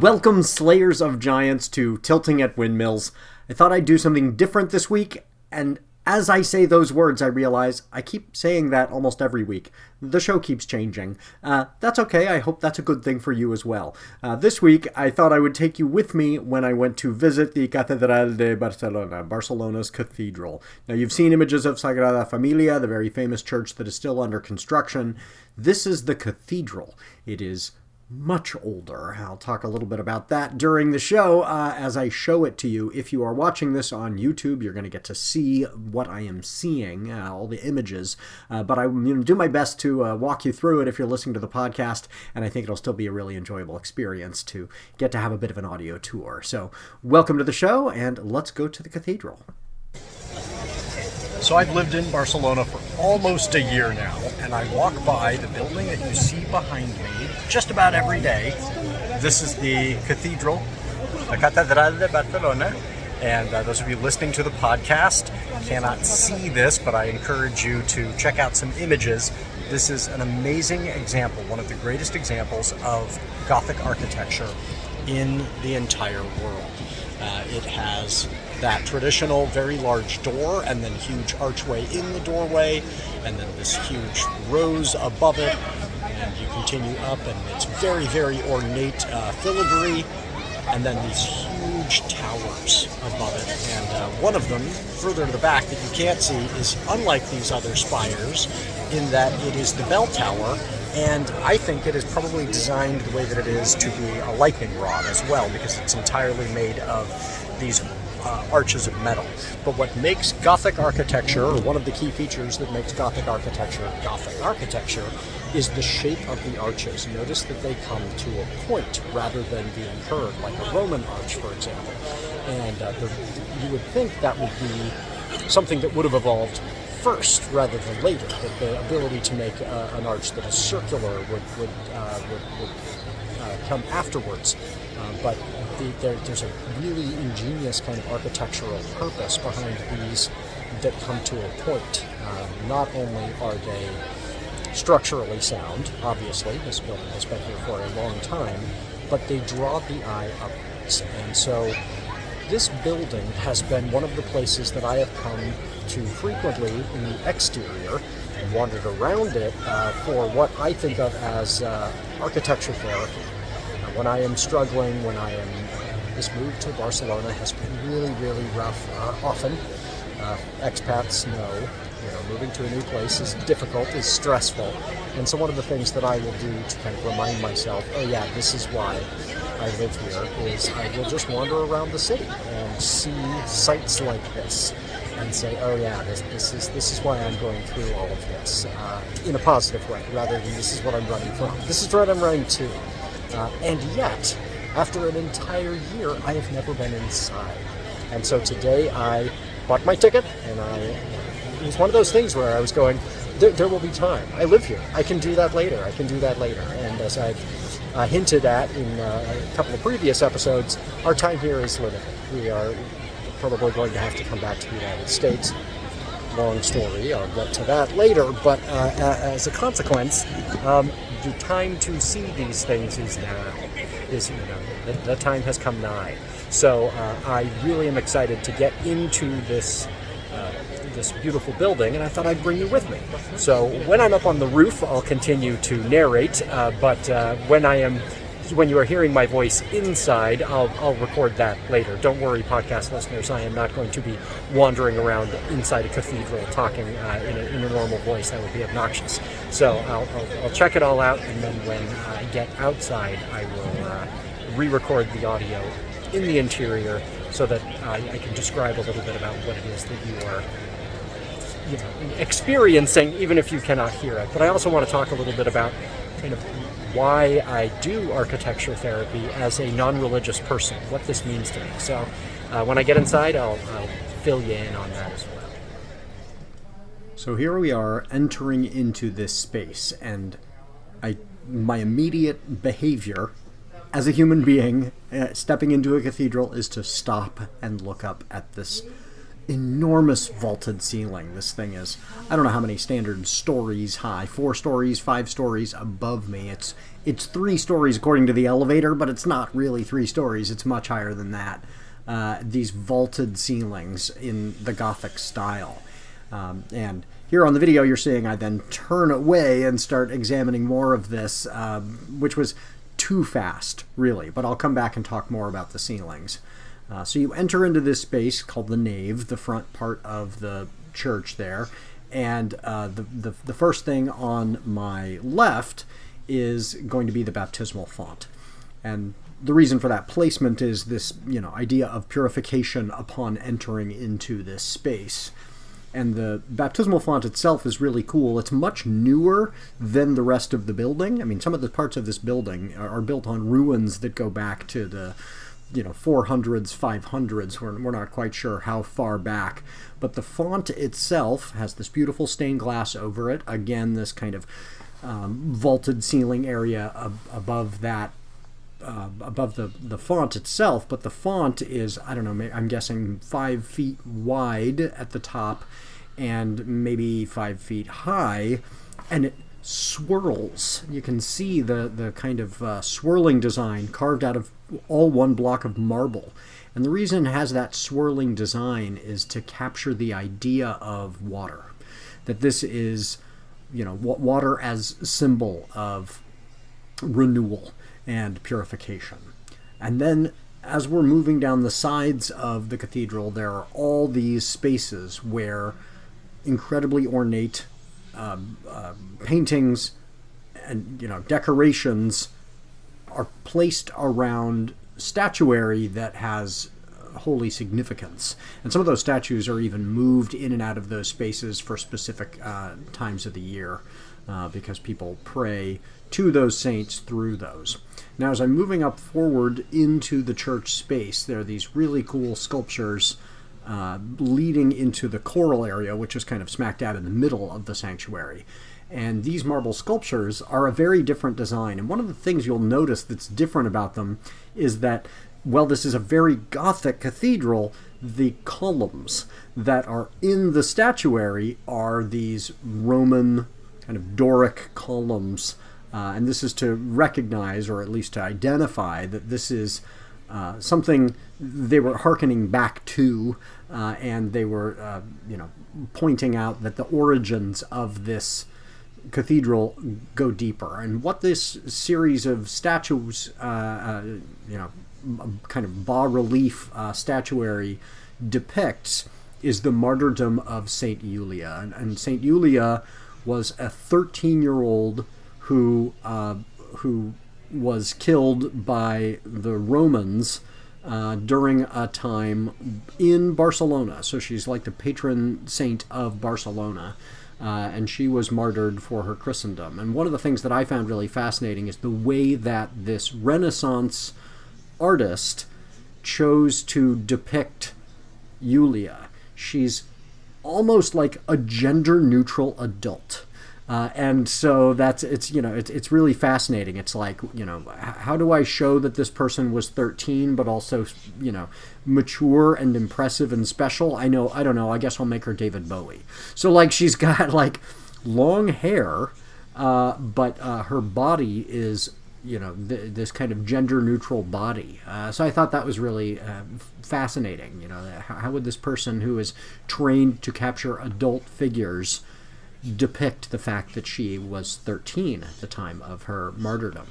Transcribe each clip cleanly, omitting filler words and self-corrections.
Welcome, Slayers of Giants, to Tilting at Windmills. I thought I'd do something different this week, and as I say those words, I realize I keep saying that almost every week. The show keeps changing. That's okay. I hope that's a good thing for you as well. This week, I thought I would take you with me when I went to visit the Cathedral de Barcelona, Barcelona's cathedral. Now, you've seen images of Sagrada Familia, the very famous church that is still under construction. This is the cathedral. It is much older. I'll talk a little bit about that during the show as I show it to you. If you are watching this on YouTube, you're going to get to see what I am seeing, all the images, but I'm going to do my best to walk you through it if you're listening to the podcast, and I think it'll still be a really enjoyable experience to get to have a bit of an audio tour. So welcome to the show, and let's go to the cathedral. So I've lived in Barcelona for almost a year now, and I walk by the building that you see behind me just about every day. This is the cathedral, the Cathedral de Barcelona, and those of you listening to the podcast cannot see this, but I encourage you to check out some images. This is an amazing example, one of the greatest examples of Gothic architecture in the entire world. It has that traditional very large door and then huge archway in the doorway and then this huge rose above it, and you continue up and it's very, very ornate filigree, and then these huge towers above it. And one of them further to the back that you can't see is unlike these other spires in that it is the bell tower, and I think it is probably designed the way that it is to be a lightning rod as well, because it's entirely made of these arches of metal. But what makes Gothic architecture, or one of the key features that makes Gothic architecture, is the shape of the arches. Notice that they come to a point rather than being curved, like a Roman arch, for example. And you would think that would be something that would have evolved first rather than later, that the ability to make an arch that is circular would come afterwards. But there's a really ingenious kind of architectural purpose behind these that come to a point. Not only are they structurally sound, obviously, this building has been here for a long time, but they draw the eye upwards. And so this building has been one of the places that I have come to frequently in the exterior and wandered around it for what I think of as architecture therapy. When I am struggling, this move to Barcelona has been really, really rough. Often, expats know, moving to a new place is difficult, is stressful. And so one of the things that I will do to kind of remind myself, oh yeah, this is why I live here, is I will just wander around the city and see sites like this and say, oh yeah, this is why I'm going through all of this in a positive way, rather than this is what I'm running from. This is what I'm running to. And yet, after an entire year, I have never been inside. And so today I bought my ticket, and it was one of those things where I was going, there will be time. I live here. I can do that later. And as I've hinted at in a couple of previous episodes, our time here is limited. We are probably going to have to come back to the United States. Long story, I'll get to that later, but as a consequence, the time to see these things is now. The time has come nigh. So I really am excited to get into this beautiful building, and I thought I'd bring you with me. So when I'm up on the roof, I'll continue to narrate, but when you are hearing my voice inside, I'll record that later. Don't worry, podcast listeners, I am not going to be wandering around inside a cathedral talking in a normal voice. That would be obnoxious. So I'll check it all out, and then when I get outside, I will re-record the audio in the interior so that I can describe a little bit about what it is that you are experiencing, even if you cannot hear it. But I also want to talk a little bit about kind of why I do architecture therapy as a non-religious person, what this means to me. So when I get inside, I'll fill you in on that as well. So here we are entering into this space, and my immediate behavior as a human being stepping into a cathedral is to stop and look up at this enormous vaulted ceiling. This thing is, I don't know how many standard stories high, 4 stories, 5 stories above me. It's 3 stories according to the elevator, but it's not really 3 stories. It's much higher than that. These vaulted ceilings in the Gothic style. And here on the video you're seeing I then turn away and start examining more of this, which was too fast, really. But I'll come back and talk more about the ceilings. So you enter into this space called the nave, the front part of the church there, and the first thing on my left is going to be the baptismal font. And the reason for that placement is this, idea of purification upon entering into this space. And the baptismal font itself is really cool. It's much newer than the rest of the building. I mean, some of the parts of this building are built on ruins that go back to the 400s, 500s. We're not quite sure how far back. But the font itself has this beautiful stained glass over it. Again, this kind of vaulted ceiling area above that, above the font itself. But the font is, I don't know, I'm guessing 5 feet wide at the top and maybe 5 feet high. And it swirls. You can see the kind of swirling design carved out of all one block of marble. And the reason it has that swirling design is to capture the idea of water. That this is, water as symbol of renewal and purification. And then as we're moving down the sides of the cathedral, there are all these spaces where incredibly ornate paintings and decorations are placed around statuary that has holy significance. And some of those statues are even moved in and out of those spaces for specific times of the year because people pray to those saints through those. Now, as I'm moving up forward into the church space, there are these really cool sculptures leading into the choral area, which is kind of smack dab in the middle of the sanctuary. And these marble sculptures are a very different design. And one of the things you'll notice that's different about them is that, well, this is a very Gothic cathedral, the columns that are in the statuary are these Roman kind of Doric columns. And this is to recognize, or at least to identify, that this is something they were hearkening back to, and they were, pointing out that the origins of this cathedral go deeper. And what this series of statues, kind of bas-relief statuary depicts is the martyrdom of Saint Julia. And Saint Julia was a 13-year-old who was killed by the Romans during a time in Barcelona. So she's like the patron saint of Barcelona. And she was martyred for her Christendom. And one of the things that I found really fascinating is the way that this Renaissance artist chose to depict Julia. She's almost like a gender-neutral adult. And so it's really fascinating. It's like, how do I show that this person was 13, but also, mature and impressive and special? I don't know. I guess I'll make her David Bowie. So like she's got like long hair, but her body is, this kind of gender-neutral body. So I thought that was really fascinating. How would this person who is trained to capture adult figures depict the fact that she was 13 at the time of her martyrdom?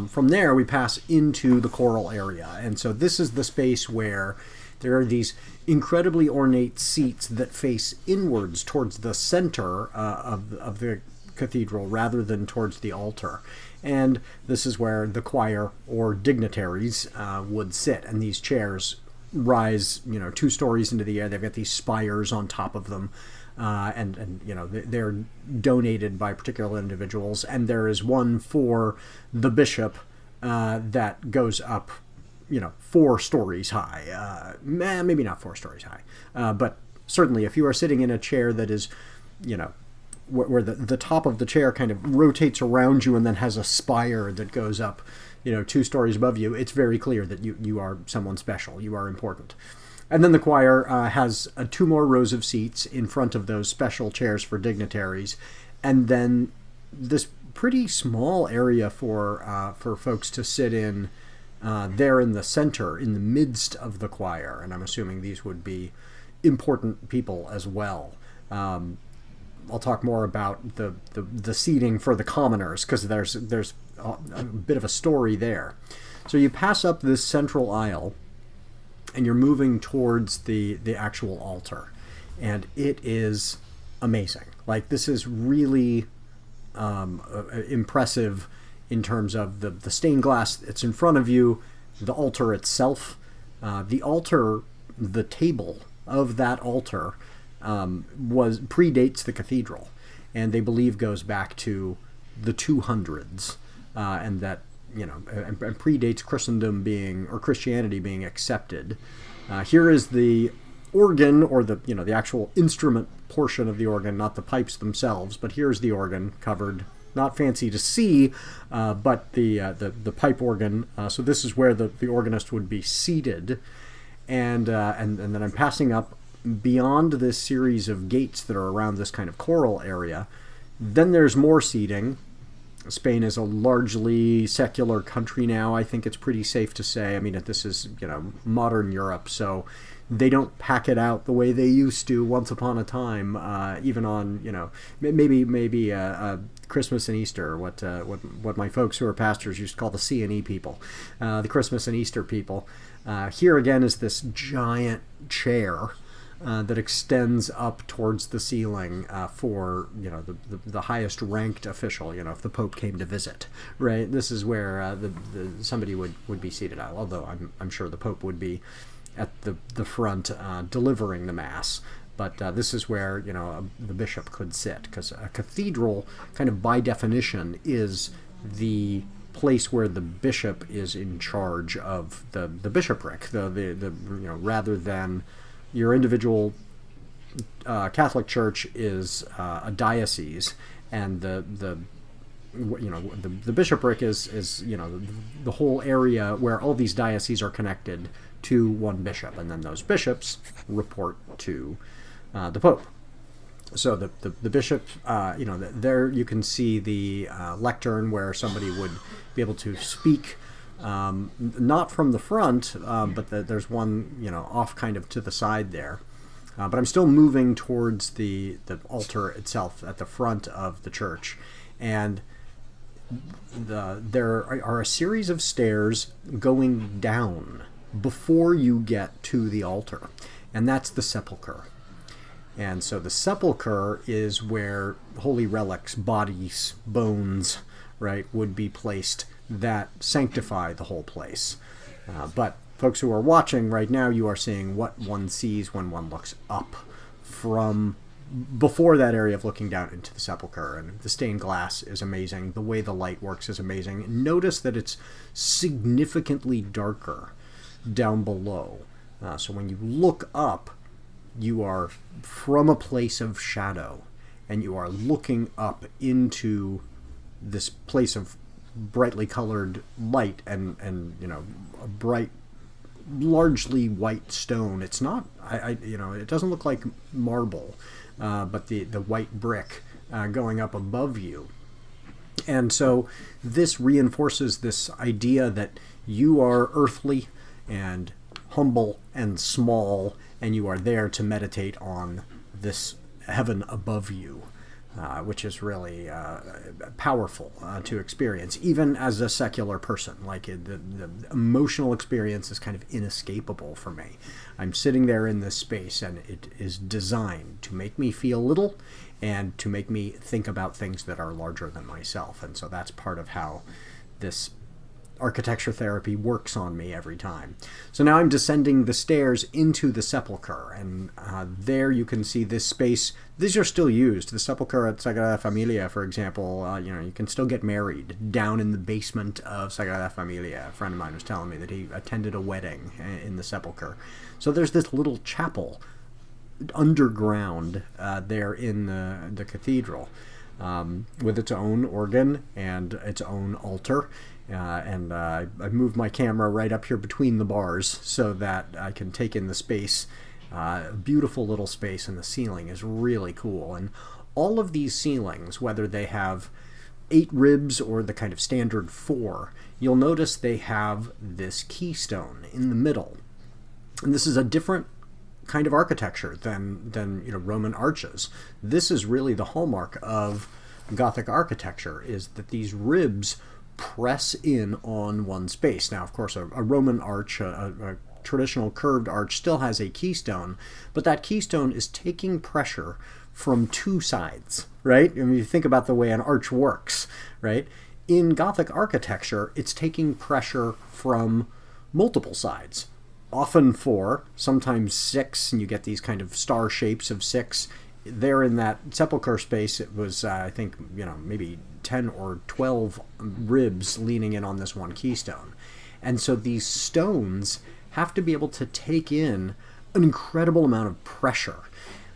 From there, we pass into the choral area. And so this is the space where there are these incredibly ornate seats that face inwards towards the center of the cathedral rather than towards the altar. And this is where the choir or dignitaries would sit. And these chairs rise, 2 stories into the air. They've got these spires on top of them. And they're donated by particular individuals, and there is one for the bishop that goes up, 4 stories high. Maybe not 4 stories high, but certainly if you are sitting in a chair that is, where the top of the chair kind of rotates around you and then has a spire that goes up, 2 stories above you, it's very clear that you are someone special, you are important. And then the choir has two more rows of seats in front of those special chairs for dignitaries, and then this pretty small area for folks to sit in there in the center, in the midst of the choir. And I'm assuming these would be important people as well. I'll talk more about the seating for the commoners, because there's a bit of a story there. So you pass up this central aisle, and you're moving towards the actual altar, and it is amazing. Like, this is really impressive in terms of the stained glass that's in front of you, the altar itself. The table of that altar predates the cathedral, and they believe goes back to the 200s, and that, and predates Christendom or Christianity being accepted. Here is the organ, or the actual instrument portion of the organ, not the pipes themselves, but here's the organ covered, not fancy to see, but the pipe organ. So this is where the organist would be seated, and then I'm passing up beyond this series of gates that are around this kind of choral area. Then there's more seating. Spain is a largely secular country now. I think it's pretty safe to say. I mean, this is, modern Europe, so they don't pack it out the way they used to once upon a time, even on, maybe Christmas and Easter, what my folks who are pastors used to call the C&E people, the Christmas and Easter people. Here again is this giant chair that extends up towards the ceiling for the highest ranked official. If the Pope came to visit, right? This is where somebody would be seated. Although I'm sure the Pope would be at the front delivering the Mass. But this is where the bishop could sit, because a cathedral, kind of by definition, is the place where the bishop is in charge of the bishopric, rather than your individual Catholic Church is a diocese, and the bishopric is the whole area where all these dioceses are connected to one bishop, and then those bishops report to the Pope. So the bishop, there you can see the lectern where somebody would be able to speak. Not from the front, but there's one, off kind of to the side there. But I'm still moving towards the altar itself at the front of the church. And there are a series of stairs going down before you get to the altar. And that's the sepulchre. And so the sepulchre is where holy relics, bodies, bones, right, would be placed that sanctify the whole place. But folks who are watching right now, you are seeing what one sees when one looks up from before that area of looking down into the sepulchre. And the stained glass is amazing. The way the light works is amazing. Notice that it's significantly darker down below. So when you look up, you are from a place of shadow, and you are looking up into this place of brightly colored light and a bright, largely white stone. It's not, it doesn't look like marble, but the white brick going up above you. And so this reinforces this idea that you are earthly and humble and small, and you are there to meditate on this heaven above you. Which is really powerful to experience, even as a secular person. Like, the emotional experience is kind of inescapable for me. I'm sitting there in this space, and it is designed to make me feel little and to make me think about things that are larger than myself. And so that's part of how this architecture therapy works on me every time. So now I'm descending the stairs into the sepulchre, and there you can see this space. These are still used. The sepulchre at Sagrada Familia, for example, you can still get married down in the basement of Sagrada Familia. A friend of mine was telling me that he attended a wedding in the sepulchre. So there's this little chapel underground there in the cathedral, with its own organ and its own altar. and I moved my camera right up here between the bars so that I can take in the space. A beautiful little space, and the ceiling is really cool. And all of these ceilings, whether they have 8 ribs or the kind of standard 4, you'll notice they have this keystone in the middle. And this is a different kind of architecture than Roman arches. This is really the hallmark of Gothic architecture, is that these ribs press in on one space. Now, of course, a Roman arch, a traditional curved arch, still has a keystone, but that keystone is taking pressure from 2 sides, right? I mean, you think about the way an arch works, right? In Gothic architecture, it's taking pressure from multiple sides. Often 4, sometimes 6, and you get these kind of star shapes of 6. There in that sepulchre space, it was, I think, maybe 10 or 12 ribs leaning in on this one keystone. And so these stones have to be able to take in an incredible amount of pressure.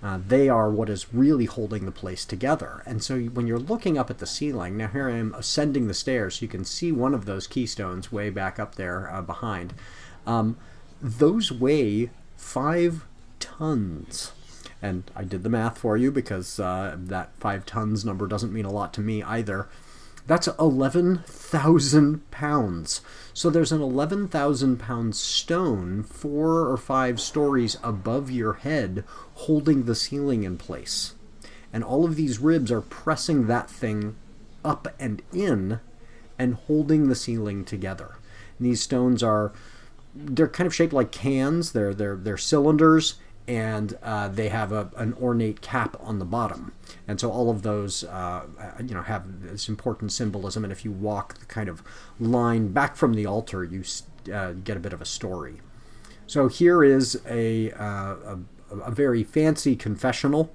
They are what is really holding the place together. And so when you're looking up at the ceiling, now here I am ascending the stairs, so you can see one of those keystones way back up there behind. Those weigh 5 tons. And I did the math for you because that 5 tons number doesn't mean a lot to me either. That's 11,000 pounds. So there's an 11,000 pound stone 4 or 5 stories above your head holding the ceiling in place. And all of these ribs are pressing that thing up and in and holding the ceiling together. And these stones they're kind of shaped like cans. They're cylinders, and they have an ornate cap on the bottom. And so all of those have this important symbolism, and if you walk the kind of line back from the altar, you get a bit of a story. So here is a very fancy confessional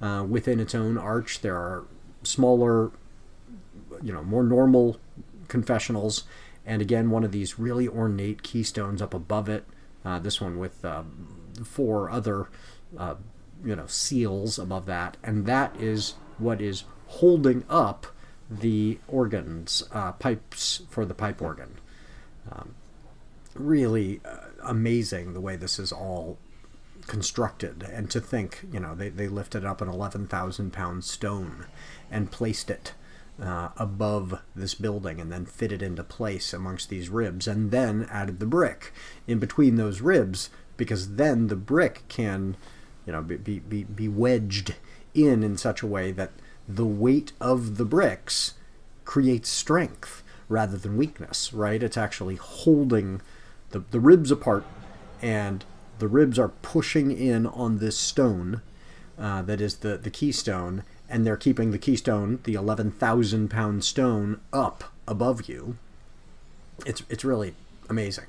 within its own arch. There are smaller, more normal confessionals, and again, one of these really ornate keystones up above it. This one with 4 other, seals above that, and that is what is holding up the organs, pipes for the pipe organ. Really amazing the way this is all constructed, and to think, they lifted up an 11,000 pound stone and placed it above this building, and then fit it into place amongst these ribs, and then added the brick in between those ribs, because then the brick can be wedged in such a way that the weight of the bricks creates strength rather than weakness, right? It's actually holding the ribs apart, and the ribs are pushing in on this stone that is the keystone, and they're keeping the keystone, the 11,000 pound stone, up above you. It's really amazing.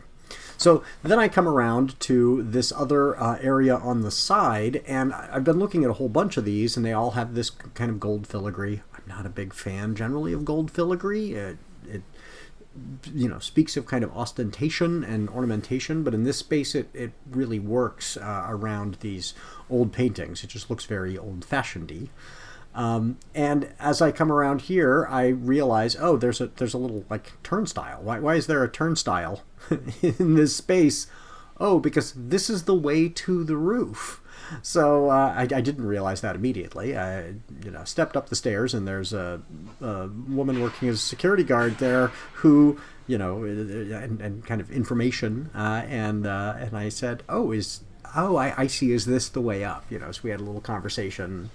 So then I come around to this other area on the side, and I've been looking at a whole bunch of these, and they all have this kind of gold filigree. I'm not a big fan generally of gold filigree. It speaks of kind of ostentation and ornamentation, but in this space it really works around these old paintings. It just looks very old-fashioned-y. And as I come around here, I realize, oh, there's a little turnstile. Why is there a turnstile in this space? Oh, because this is the way to the roof. So I didn't realize that immediately. I stepped up the stairs, and there's a woman working as a security guard there who and kind of information, and I said, I see. Is this the way up? So we had a little conversation.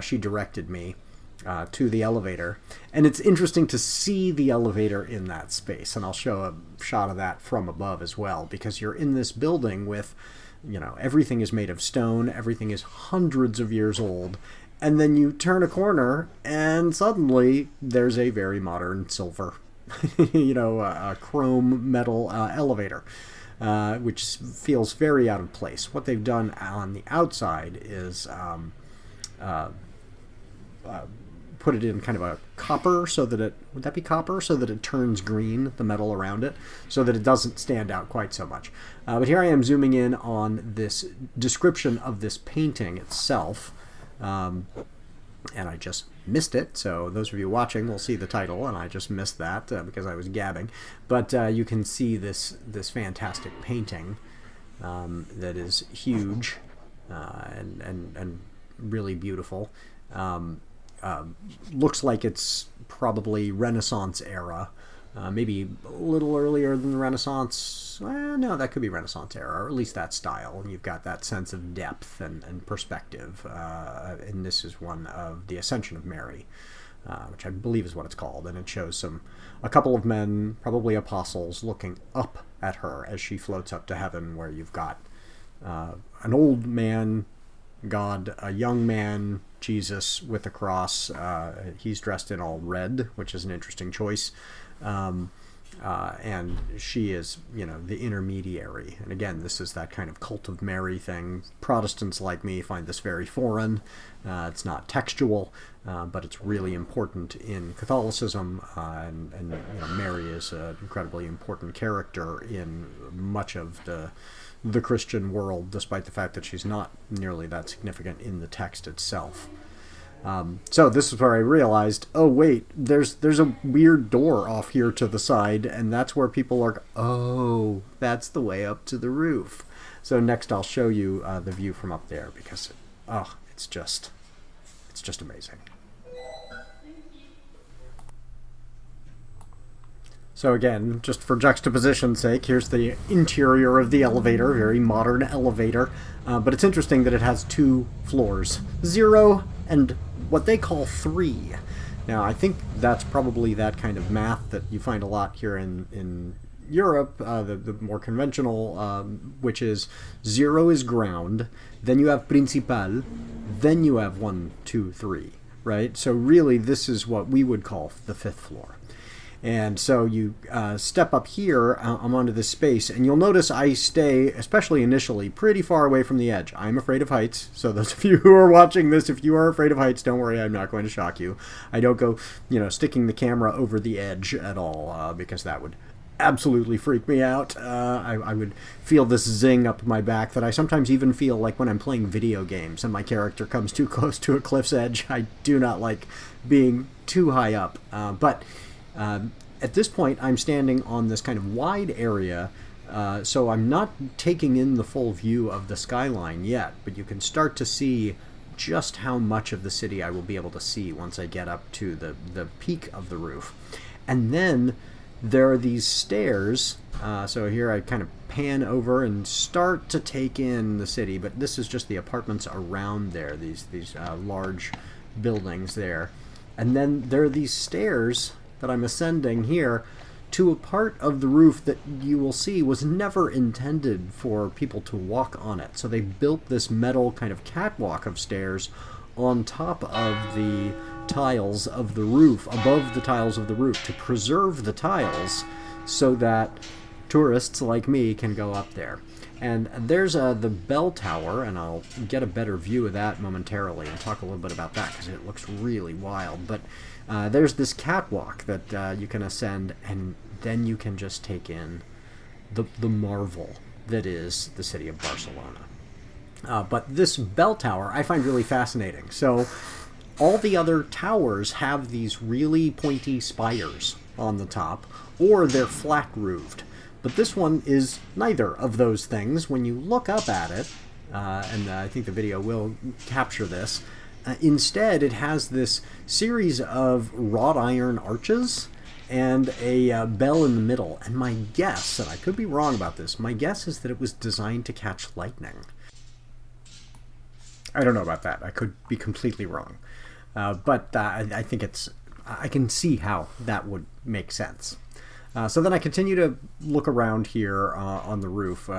She directed me to the elevator, and it's interesting to see the elevator in that space, and I'll show a shot of that from above as well, because you're in this building with, everything is made of stone, everything is hundreds of years old, and then you turn a corner, and suddenly there's a very modern silver, a chrome metal elevator. Which feels very out of place. What they've done on the outside is put it in kind of a copper, so that would that be copper? So that it turns green, the metal around it, so that it doesn't stand out quite so much. But here I am zooming in on this description of this painting itself. and I just missed it. So those of you watching will see the title, and I just missed that because I was gabbing. But you can see this fantastic painting that is huge and really beautiful. Looks like it's probably Renaissance era. Maybe a little earlier than the Renaissance. No, that could be Renaissance era, or at least that style. And you've got that sense of depth and perspective. And this is one of the Ascension of Mary, which I believe is what it's called. And it shows a couple of men, probably apostles, looking up at her as she floats up to heaven, where you've got an old man, God, a young man, Jesus with a cross. He's dressed in all red, which is an interesting choice. And she is, the intermediary. And again, this is that kind of cult of Mary thing. Protestants like me find this very foreign. It's not textual, but it's really important in Catholicism. And Mary is an incredibly important character in much of the Christian world, despite the fact that she's not nearly that significant in the text itself. So this is where I realized, oh wait, there's a weird door off here to the side, and that's where people are, oh, that's the way up to the roof. So next I'll show you the view from up there, because, it's just amazing. So again, just for juxtaposition's sake, here's the interior of the elevator, very modern elevator, but it's interesting that it has 2 floors, 0 and what they call 3. Now, I think that's probably that kind of math that you find a lot here in Europe, the more conventional, which is 0 is ground, then you have principal, then you have 1, 2, 3, right? So really, this is what we would call the 5th floor. And so you step up here, I'm onto this space, and you'll notice I stay, especially initially, pretty far away from the edge. I'm afraid of heights, so those of you who are watching this, if you are afraid of heights, don't worry, I'm not going to shock you. I don't go, sticking the camera over the edge at all, because that would absolutely freak me out. I would feel this zing up my back that I sometimes even feel like when I'm playing video games and my character comes too close to a cliff's edge. I do not like being too high up, but at this point, I'm standing on this kind of wide area, so I'm not taking in the full view of the skyline yet, but you can start to see just how much of the city I will be able to see once I get up to the peak of the roof. And then there are these stairs, so here I kind of pan over and start to take in the city, but this is just the apartments around there, these large buildings there. And then there are these stairs that I'm ascending here to a part of the roof that you will see was never intended for people to walk on it. So they built this metal kind of catwalk of stairs on top of the tiles of the roof, above the tiles of the roof, to preserve the tiles so that tourists like me can go up there. And there's the bell tower, and I'll get a better view of that momentarily and talk a little bit about that because it looks really wild. But there's this catwalk that you can ascend, and then you can just take in the marvel that is the city of Barcelona. But this bell tower I find really fascinating. So all the other towers have these really pointy spires on the top, or they're flat-roofed. But this one is neither of those things. When you look up at it, and I think the video will capture this, instead it has this series of wrought iron arches and a bell in the middle. And my guess, and I could be wrong about this, my guess is that it was designed to catch lightning. I don't know about that. I could be completely wrong. But I think I can see how that would make sense. So then I continue to look around here on the roof,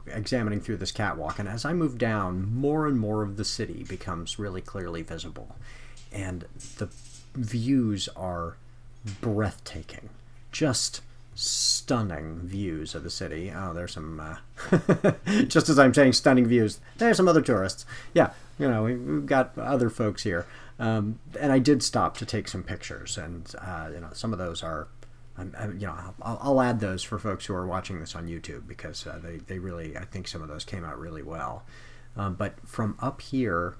examining through this catwalk, and as I move down, more and more of the city becomes really clearly visible. And the views are breathtaking. Just stunning views of the city. Oh, there's some, just as I'm saying stunning views, there's some other tourists. Yeah, we've got other folks here. And I did stop to take some pictures, and, some of those are, I'll add those for folks who are watching this on YouTube because they really, I think some of those came out really well. But from up here,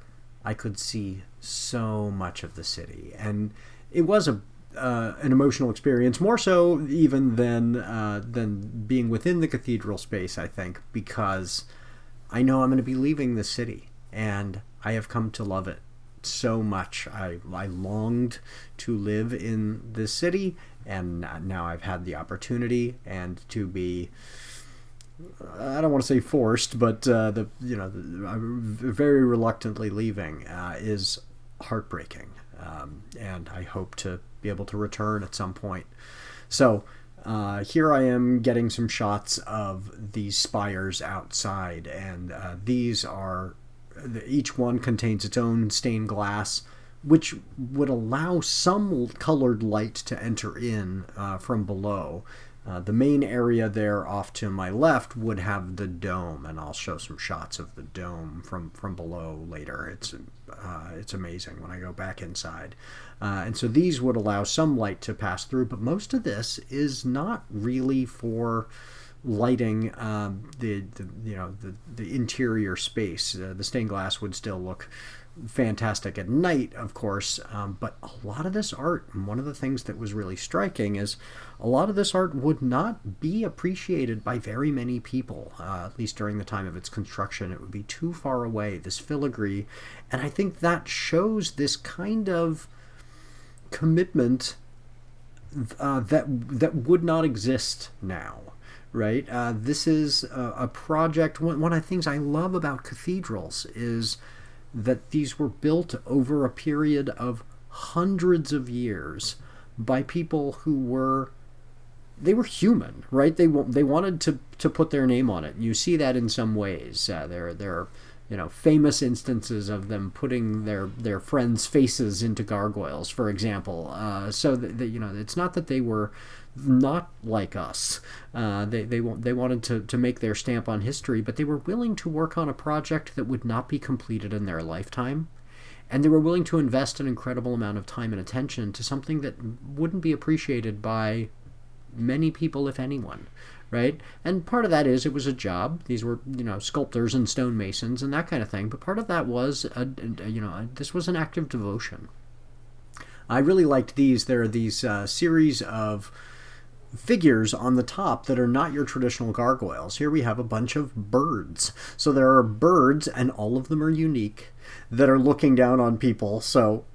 I could see so much of the city, and it was an emotional experience, more so even than being within the cathedral space, I think, because I know I'm going to be leaving the city, and I have come to love it so much. I longed to live in this city, and now I've had the opportunity, and to be, I don't want to say forced, but very reluctantly leaving is heartbreaking, and I hope to be able to return at some point. So here I am getting some shots of these spires outside, and these are, each one contains its own stained glass, which would allow some colored light to enter in from below. The main area there off to my left would have the dome, and I'll show some shots of the dome from below later. It's amazing when I go back inside. And so these would allow some light to pass through, but most of this is not really for lighting the interior space. The stained glass would still look fantastic at night, of course, but a lot of this art, and one of the things that was really striking is a lot of this art would not be appreciated by very many people, at least during the time of its construction. It would be too far away, this filigree, and I think that shows this kind of commitment that would not exist now. Right? This is a project. One of the things I love about cathedrals is that these were built over a period of hundreds of years by people who were human, right? They wanted to put their name on it. You see that in some ways. There are famous instances of them putting their friends' faces into gargoyles, for example. So that it's not that they were not like us. They wanted to make their stamp on history, but they were willing to work on a project that would not be completed in their lifetime, and they were willing to invest an incredible amount of time and attention to something that wouldn't be appreciated by many people, if anyone. Right? And part of that is it was a job. These were, sculptors and stonemasons and that kind of thing. But part of that was, this was an act of devotion. I really liked these. There are these series of figures on the top that are not your traditional gargoyles. Here we have a bunch of birds. So there are birds, and all of them are unique, that are looking down on people. So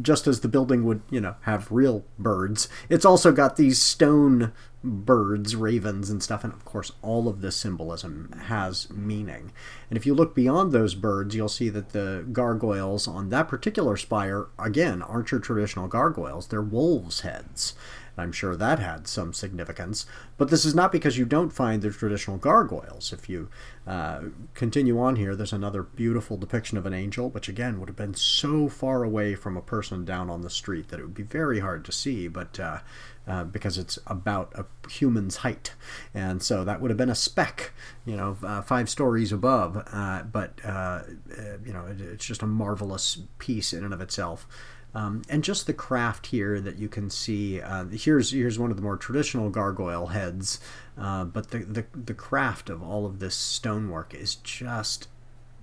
just as the building would, have real birds, it's also got these stone birds, ravens and stuff, and of course all of this symbolism has meaning. And if you look beyond those birds, you'll see that the gargoyles on that particular spire, again, aren't your traditional gargoyles. They're wolves' heads. I'm sure that had some significance, but this is not because you don't find the traditional gargoyles. If you continue on here, there's another beautiful depiction of an angel, which again would have been so far away from a person down on the street that it would be very hard to see, but because it's about a human's height, and so that would have been a speck, 5 stories above, but it's just a marvelous piece in and of itself. And just the craft here that you can see, here's one of the more traditional gargoyle heads, but the craft of all of this stonework is just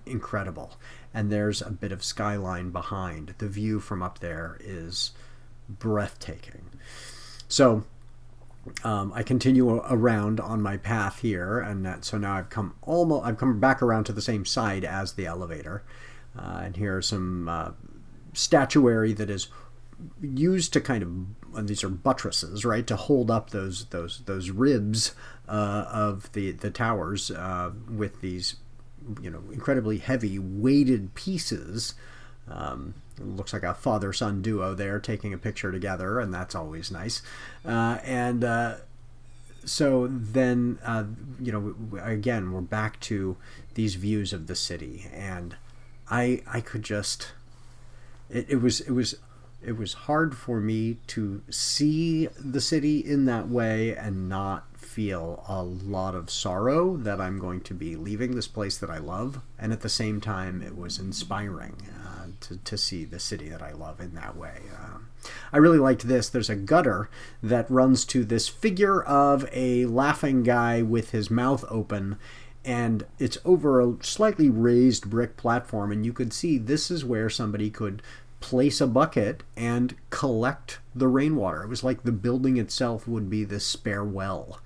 incredible. And there's a bit of skyline behind. The view from up there is breathtaking. So I continue around on my path here, and so now I've come back around to the same side as the elevator, and here are some statuary that is used to kind of, these are buttresses, right, to hold up those ribs of the towers with these incredibly heavy weighted pieces. It looks like a father-son duo there taking a picture together, and that's always nice. So then again we're back to these views of the city, and I could just, it was hard for me to see the city in that way and not feel a lot of sorrow that I'm going to be leaving this place that I love, and at the same time it was inspiring to see the city that I love in that way. I really liked this. There's a gutter that runs to this figure of a laughing guy with his mouth open, and it's over a slightly raised brick platform, and you could see this is where somebody could place a bucket and collect the rainwater. It was like the building itself would be this spare well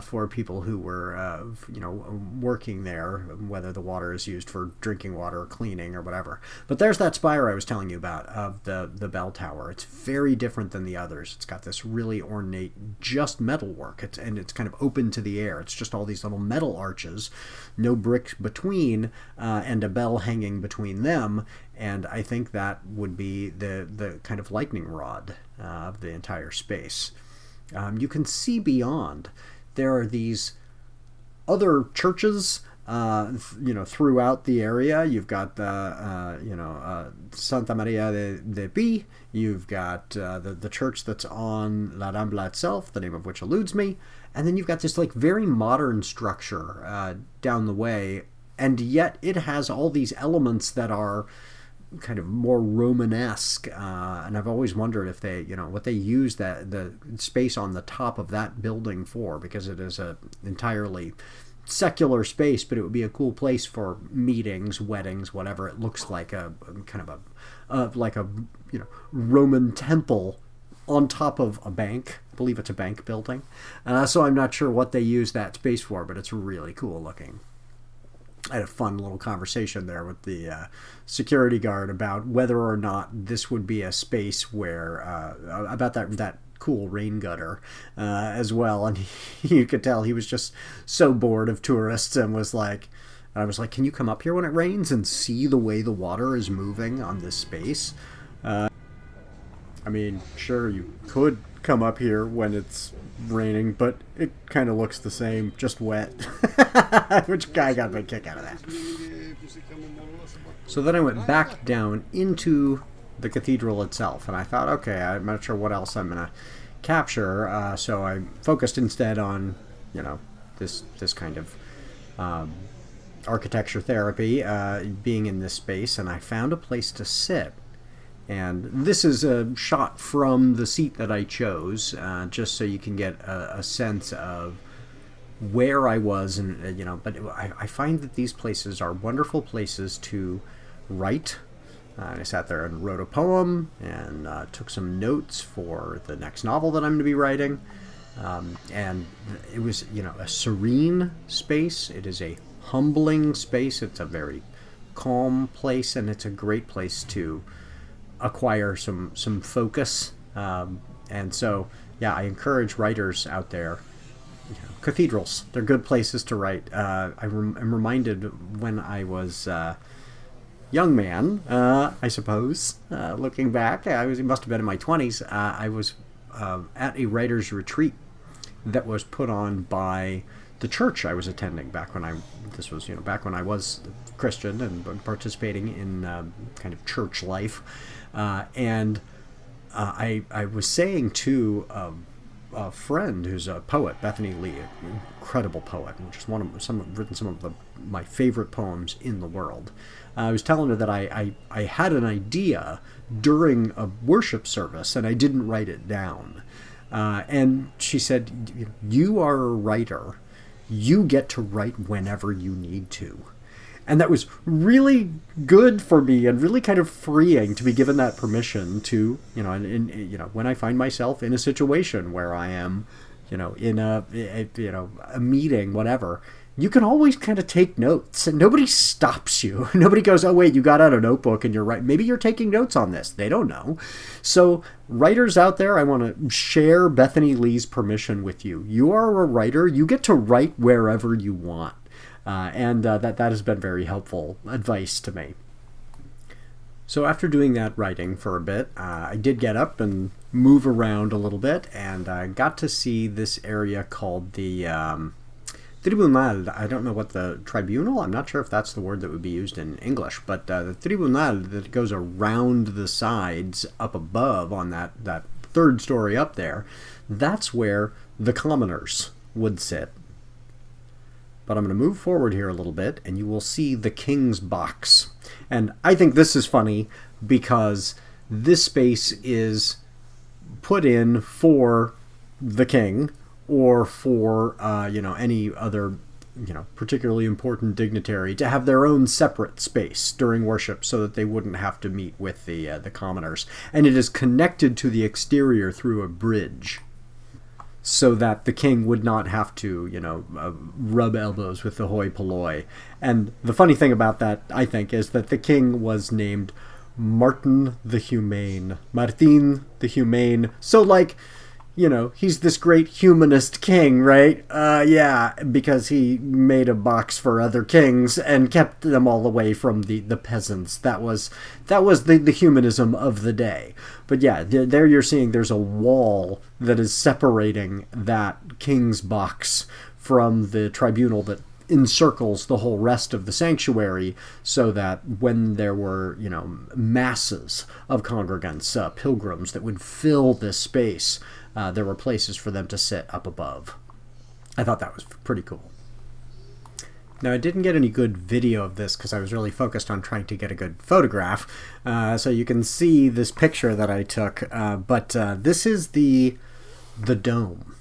for people who were, working there, whether the water is used for drinking water or cleaning or whatever. But there's that spire I was telling you about of the bell tower. It's very different than the others. It's got this really ornate, just metal work, and it's kind of open to the air. It's just all these little metal arches, no bricks between, and a bell hanging between them. And I think that would be the kind of lightning rod of the entire space. You can see beyond. There are these other churches, throughout the area. You've got Santa Maria de Pi. You've got the church that's on La Rambla itself, the name of which eludes me. And then you've got this like very modern structure down the way, and yet it has all these elements that are kind of more Romanesque, and I've always wondered if they, what they use the space on the top of that building for, because it is a entirely secular space, but it would be a cool place for meetings, weddings, whatever. It looks like a kind of Roman temple on top of a bank. I believe it's a bank building. So I'm not sure what they use that space for, but it's really cool looking. I had a fun little conversation there with the security guard about whether or not this would be a space where, about that cool rain gutter as well. And you could tell he was just so bored of tourists and I was like, can you come up here when it rains and see the way the water is moving on this space? I mean, sure, you could come up here when it's raining, but it kind of looks the same, just wet. Which guy got a big kick out of that. So then I went back down into the cathedral itself, and I thought, okay, I'm not sure what else I'm going to capture, so I focused instead on, this kind of architecture therapy, being in this space, and I found a place to sit. And this is a shot from the seat that I chose, just so you can get a sense of where I was, and but I find that these places are wonderful places to write. I sat there and wrote a poem and took some notes for the next novel that I'm going to be writing. And it was, a serene space. It is a humbling space. It's a very calm place, and it's a great place to acquire some focus, and so I encourage writers out there. Cathedrals, they're good places to write. I'm reminded when I was young man, I suppose, looking back, it must have been in my 20s. I was at a writer's retreat that was put on by the church I was attending back when I was Christian and participating in kind of church life. And I was saying to a friend who's a poet, Bethany Lee, an incredible poet, and just written some of my favorite poems in the world. I was telling her that I had an idea during a worship service and I didn't write it down. And she said, "You are a writer. You get to write whenever you need to." And that was really good for me and really kind of freeing to be given that permission to, when I find myself in a situation where I am, in a meeting, whatever, you can always kind of take notes and nobody stops you. Nobody goes, "Oh, wait, you got out a notebook and you're right. Maybe you're taking notes on this." They don't know. So writers out there, I want to share Bethany Lee's permission with you. You are a writer. You get to write wherever you want. And that has been very helpful advice to me. So after doing that writing for a bit, I did get up and move around a little bit, and I got to see this area called the Tribunal. I don't know what the tribunal, I'm not sure if that's the word that would be used in English, but the Tribunal that goes around the sides up above on that third story up there, that's where the commoners would sit. But I'm going to move forward here a little bit, and you will see the King's Box. And I think this is funny because this space is put in for the king or for, any other particularly important dignitary to have their own separate space during worship so that they wouldn't have to meet with the commoners. And it is connected to the exterior through a bridge so that the king would not have to, rub elbows with the hoi polloi. And the funny thing about that, I think, is that the king was named Martin the Humane. Martin the Humane. So, he's this great humanist king, right? Yeah, because he made a box for other kings and kept them all away from the peasants. That was the humanism of the day. But yeah, there you're seeing there's a wall that is separating that king's box from the tribunal that encircles the whole rest of the sanctuary, so that when there were, masses of congregants, pilgrims that would fill this space, there were places for them to sit up above. I thought that was pretty cool. Now, I didn't get any good video of this because I was really focused on trying to get a good photograph, so you can see this picture that I took, but this is the dome.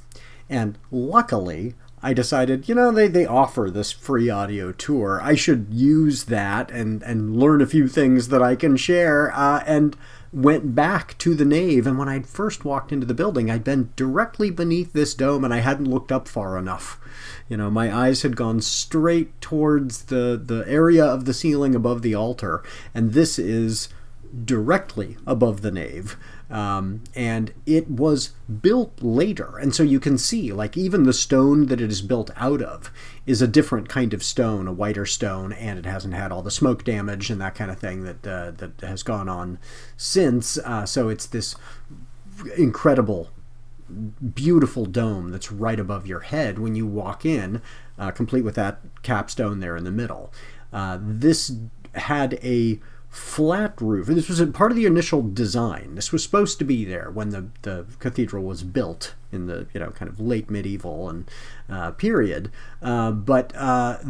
And luckily, I decided, they offer this free audio tour. I should use that and learn a few things that I can share, and went back to the nave. And when I'd first walked into the building, I'd been directly beneath this dome, and I hadn't looked up far enough. My eyes had gone straight towards the area of the ceiling above the altar, and this is directly above the nave. And it was built later. And so you can see, even the stone that it is built out of is a different kind of stone, a whiter stone, and it hasn't had all the smoke damage and that kind of thing that has gone on since. So it's this incredible, beautiful dome that's right above your head when you walk in, complete with that capstone there in the middle. This had a flat roof. This was part of the initial design. This was supposed to be there when the cathedral was built in the kind of late medieval and period, but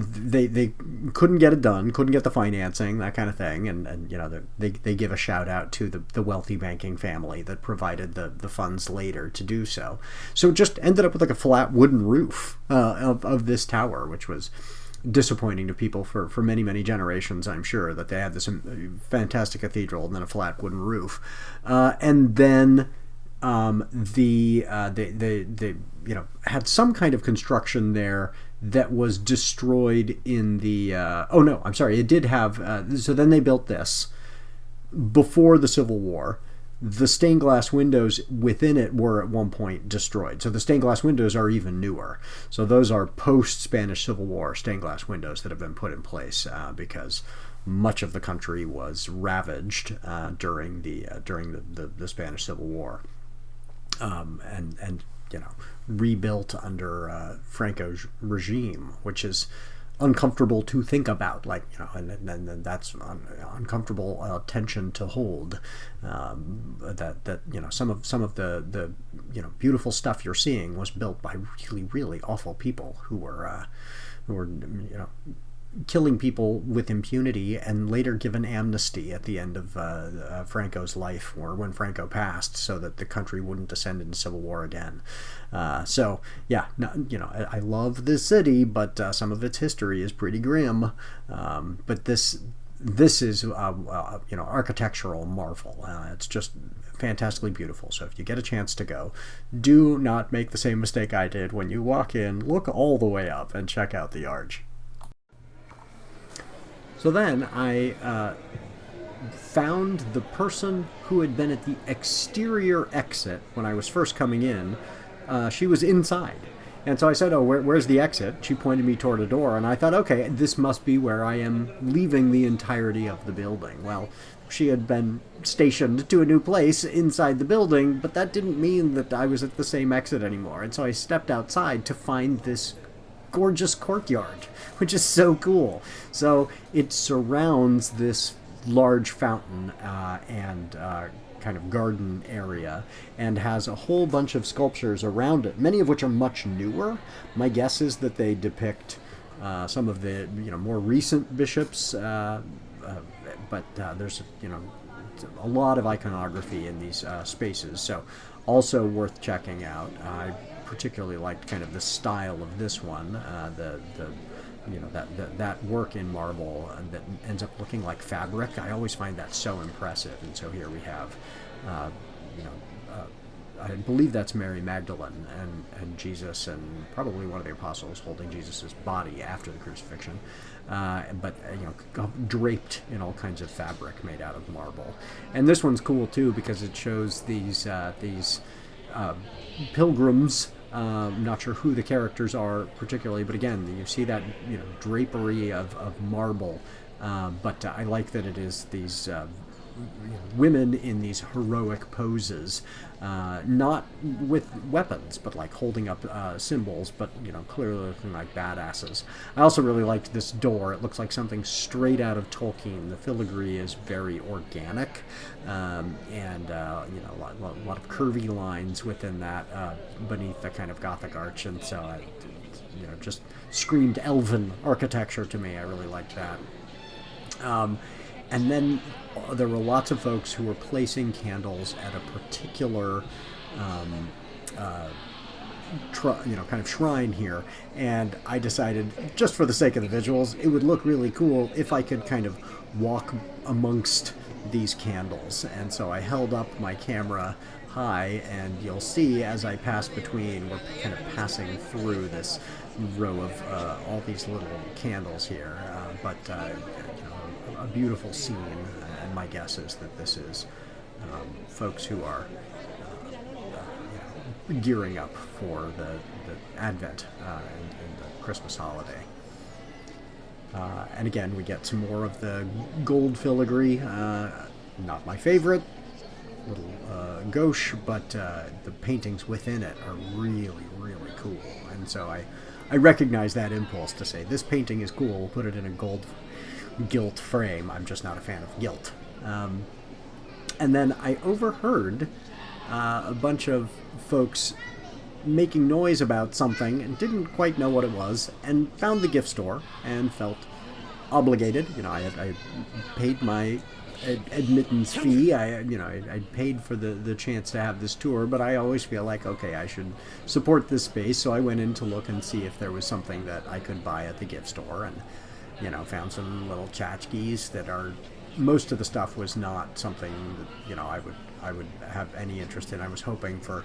they couldn't get it done, couldn't get the financing, that kind of thing, and they give a shout out to the wealthy banking family that provided the funds later to do so. So it just ended up with a flat wooden roof of this tower, which was disappointing to people for many, many generations, I'm sure, that they had this fantastic cathedral and then a flat wooden roof. And then they had some kind of construction there that was destroyed in the... it did have... so then they built this before the Civil War. The stained glass windows within it were at one point destroyed. So the stained glass windows are even newer. So those are post-Spanish Civil War stained glass windows that have been put in place because much of the country was ravaged during the Spanish Civil War, and rebuilt under Franco's regime, which is uncomfortable to think about, and that's uncomfortable tension to hold. That some of the beautiful stuff you're seeing was built by really, really awful people who were killing people with impunity, and later given amnesty at the end of Franco's life, or when Franco passed, so that the country wouldn't descend into civil war again. So yeah, I love this city, but some of its history is pretty grim. But this is architectural marvel. It's just fantastically beautiful. So if you get a chance to go, do not make the same mistake I did. When you walk in, look all the way up and check out the arch. So then I found the person who had been at the exterior exit when I was first coming in. She was inside. And so I said, "Oh, where's the exit?" She pointed me toward a door, and I thought, okay, this must be where I am leaving the entirety of the building. Well, she had been stationed to a new place inside the building, but that didn't mean that I was at the same exit anymore. And so I stepped outside to find this gorgeous courtyard, which is so cool. So it surrounds this large fountain and kind of garden area, and has a whole bunch of sculptures around it, many of which are much newer. My guess is that they depict some of the more recent bishops, but there's a lot of iconography in these spaces, so also worth checking out. I particularly liked kind of the style of this one, the that work in marble that ends up looking like fabric. I always find that so impressive. And so here we have, you know, I believe that's Mary Magdalene and Jesus, and probably one of the apostles holding Jesus' body after the crucifixion, but draped in all kinds of fabric made out of marble. And this one's cool too because it shows these pilgrims. Not sure who the characters are particularly, but again, you see that drapery of marble. But I like that it is these women in these heroic poses, not with weapons, but like holding up symbols, but clearly looking like badasses. I also really liked this door. It looks like something straight out of Tolkien. The filigree is very organic, and a lot of curvy lines within that beneath the kind of Gothic arch, and so just screamed elven architecture to me. I really liked that. And then there were lots of folks who were placing candles at a particular, kind of shrine here. And I decided, just for the sake of the visuals, it would look really cool if I could kind of walk amongst these candles. And so I held up my camera high, and you'll see as I pass between, we're kind of passing through this row of all these little candles here. A beautiful scene, and my guess is that this is folks who are gearing up for the Advent and the Christmas holiday. And again, we get some more of the gold filigree. Not my favorite, little gauche, but the paintings within it are really, really cool. And so I recognize that impulse to say, this painting is cool, we'll put it in a gold gilt frame. I'm just not a fan of gilt. And then I overheard a bunch of folks making noise about something and didn't quite know what it was, and found the gift store and felt obligated. I paid my admittance fee. I paid for the chance to have this tour, but I always feel like, okay, I should support this space. So I went in to look and see if there was something that I could buy at the gift store, and found some little tchotchkes that are, most of the stuff was not something that, I would have any interest in. I was hoping for,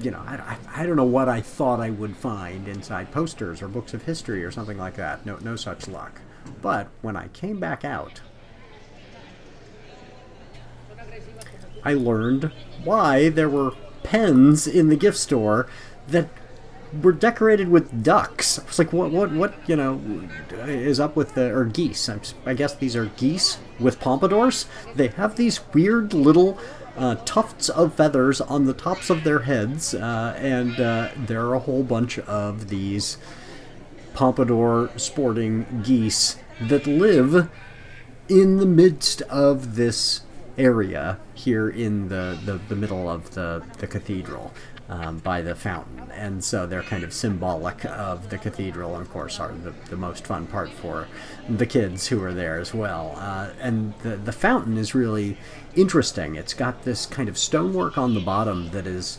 I don't know what I thought I would find inside posters or books of history or something like that. No such luck. But when I came back out, I learned why there were pens in the gift store that were decorated with ducks. I was like, what is up with or geese? I guess these are geese with pompadours. They have these weird little tufts of feathers on the tops of their heads, and there are a whole bunch of these pompadour sporting geese that live in the midst of this area here in the middle of the cathedral. By the fountain, and so they're kind of symbolic of the cathedral, and of course are the most fun part for the kids who are there as well. And the fountain is really interesting. It's got this kind of stonework on the bottom that is,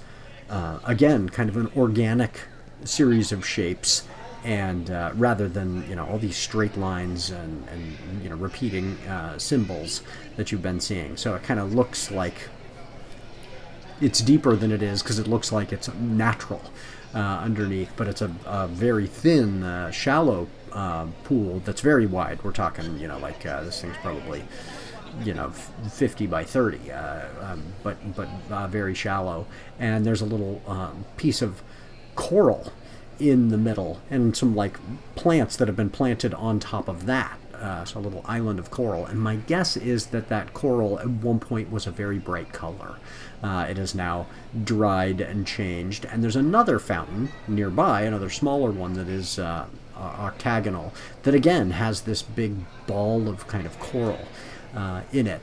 again, kind of an organic series of shapes, and rather than all these straight lines and repeating symbols that you've been seeing. So it kind of looks like it's deeper than it is because it looks like it's natural underneath, but it's a very thin, shallow pool that's very wide. We're talking, this thing's probably, 50 by 30, but very shallow. And there's a little piece of coral in the middle, and some plants that have been planted on top of that. So a little island of coral. And my guess is that coral at one point was a very bright color. It is now dried and changed. And there's another fountain nearby, another smaller one that is octagonal, that again has this big ball of kind of coral in it.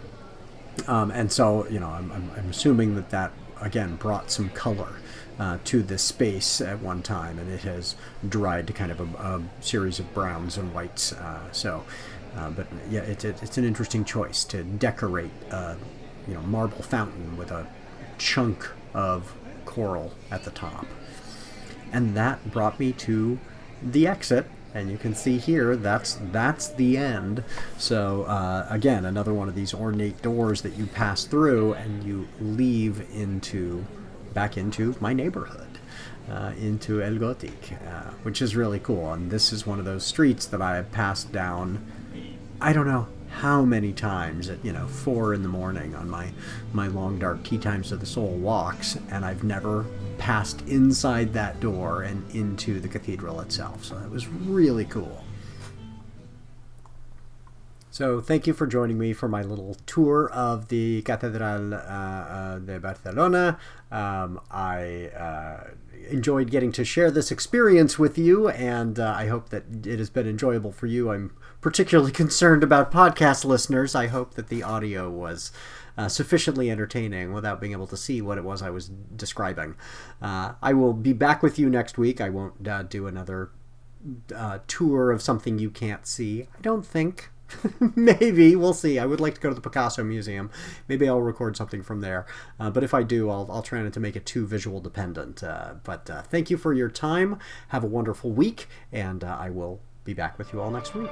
And so, I'm assuming that again brought some color to this space at one time, and it has dried to kind of a series of browns and whites. But yeah, it's an interesting choice to decorate marble fountain with a chunk of coral at the top. And that brought me to the exit And you can see here, that's the end. So again, another one of these ornate doors that you pass through and you leave back into my neighborhood, into El Gothic, which is really cool. And this is one of those streets that I have passed down, I don't know how many times at 4 in the morning on my long dark tea times of the soul walks, and I've never passed inside that door and into the cathedral itself. So it was really cool. So thank you for joining me for my little tour of the Cathedral de Barcelona. I enjoyed getting to share this experience with you, and I hope that it has been enjoyable for you. I'm particularly concerned about podcast listeners. I hope that the audio was sufficiently entertaining without being able to see what it was I was describing. I will be back with you next week. I won't do another tour of something you can't see, I don't think. Maybe, we'll see. I would like to go to the Picasso Museum. Maybe I'll record something from there. But if I do, I'll try not to make it too visual dependent. But thank you for your time. Have a wonderful week, and I will be back with you all next week.